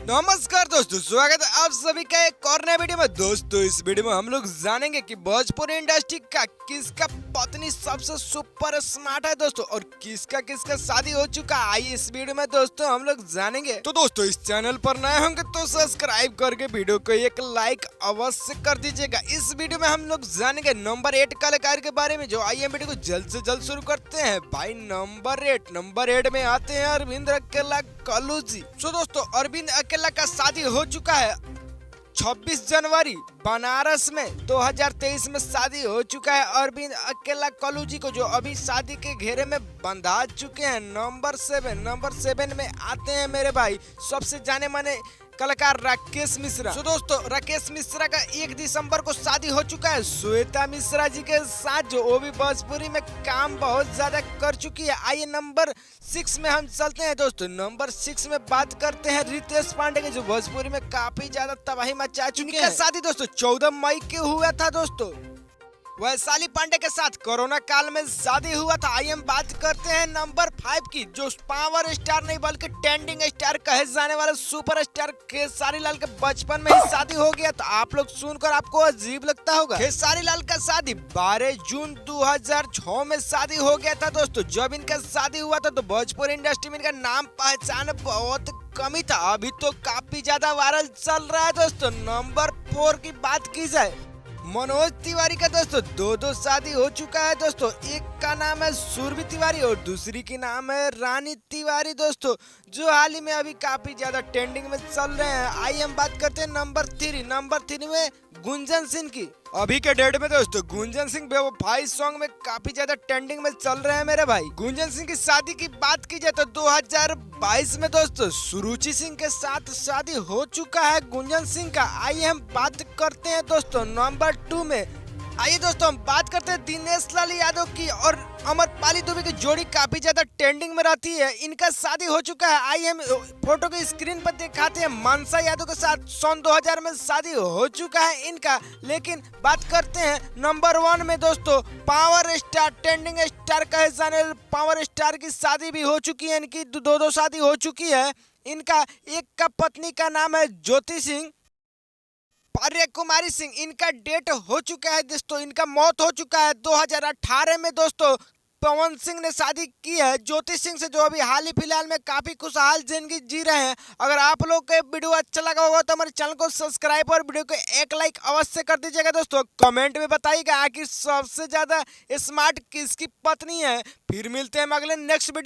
नमस्कार दोस्तों, स्वागत है आप सभी का एक और नए वीडियो में। दोस्तों इस वीडियो में हम लोग जानेंगे कि भोजपुरी इंडस्ट्री का किसका पत्नी सबसे सुपर स्मार्ट है दोस्तों, और किसका किसका शादी हो चुका है। आइए इस वीडियो में दोस्तों हम लोग जानेंगे। तो दोस्तों इस चैनल पर नए होंगे तो सब्सक्राइब करके वीडियो को एक लाइक अवश्य कर दीजिएगा। इस वीडियो में हम लोग जानेंगे नंबर 8 कलाकार के बारे में। जो आइए वीडियो को जल्द से जल्द शुरू करते हैं। भाई नंबर 8 में आते हैं अरविंद अकेला कल्लू जी। तो दोस्तों अरविंद अकेला का शादी हो चुका है 26 जनवरी बनारस में 2023 में शादी हो चुका है अरविंद अकेला कल्लू जी को, जो अभी शादी के घेरे में बंधा चुके हैं। नंबर 7 में आते हैं मेरे भाई सबसे जाने माने कलाकार राकेश मिश्रा। तो दोस्तों राकेश मिश्रा का 1 दिसंबर को शादी हो चुका है श्वेता मिश्रा जी के साथ, जो वो भी भोजपुरी में काम बहुत ज्यादा कर चुकी है। आइए नंबर 6 में हम चलते हैं दोस्तों। नंबर 6 में बात करते हैं रितेश पांडे के, जो भोजपुरी में काफी ज्यादा तबाही मचा चुके हैं। शादी दोस्तों 14 मई के हुआ था दोस्तों वैशाली पांडे के साथ। कोरोना काल में शादी हुआ था। आइए हम बात करते हैं नंबर 5 की, जो पावर स्टार नहीं बल्कि ट्रेंडिंग स्टार कहे जाने वाले सुपर स्टार खेसारी लाल के बचपन में ही शादी हो गया। तो आप लोग सुनकर आपको अजीब लगता होगा। खेसारी लाल का शादी 12 जून 2006 में शादी हो गया था दोस्तों। जब इनका शादी हुआ था तो भोजपुरी इंडस्ट्री में इनका नाम पहचान बहुत कम ही था। अभी तो काफी ज्यादा वायरल चल रहा है दोस्तों। नंबर 4 की बात की जाए मनोज तिवारी का दोस्तों दो शादी हो चुका है दोस्तों। एक का नाम है सुरभि तिवारी और दूसरी की नाम है रानी तिवारी दोस्तों, जो हाल ही में अभी काफी ज्यादा ट्रेंडिंग में चल रहे हैं। आइए हम बात करते हैं नंबर 3 में गुंजन सिंह की। अभी के डेट में दोस्तों गुंजन सिंह बेवफाई सॉन्ग में काफी ज्यादा ट्रेंडिंग में चल रहे हैं मेरे भाई। गुंजन सिंह की शादी की बात की जाए तो 2022 में दोस्तों सुरुचि सिंह के साथ शादी हो चुका है गुंजन सिंह का। आइए हम बात करते हैं दोस्तों नंबर 2 में। आइए दोस्तों हम बात करते हैं दिनेश लाल यादव की और अमरपाली दुबे की जोड़ी काफी ज्यादा ट्रेंडिंग में रहती है। इनका शादी हो चुका है। आइए हम फोटो की स्क्रीन पर दिखाते हैं। मानसा यादव के साथ सन 2000 में शादी हो चुका है इनका। लेकिन बात करते हैं नंबर 1 में दोस्तों पावर स्टार ट्रेंडिंग स्टार कहे जाने पावर स्टार की शादी भी हो चुकी है। इनकी दो शादी हो चुकी है इनका। एक का पत्नी का नाम है ज्योति सिंह पार्य कुमारी सिंह। इनका डेट हो चुका है दोस्तों, इनका मौत हो चुका है 2018 में दोस्तों। पवन सिंह ने शादी की है ज्योति सिंह से, जो अभी हाल ही फिलहाल में काफी खुशहाल जिंदगी जी रहे हैं। अगर आप लोग को वीडियो अच्छा लगा होगा तो हमारे चैनल को सब्सक्राइब और वीडियो को एक लाइक अवश्य कर दीजिएगा दोस्तों। कमेंट में बताइएगा कि सबसे ज्यादा स्मार्ट किसकी पत्नी है। फिर मिलते हैं हम अगले नेक्स्ट वीडियो।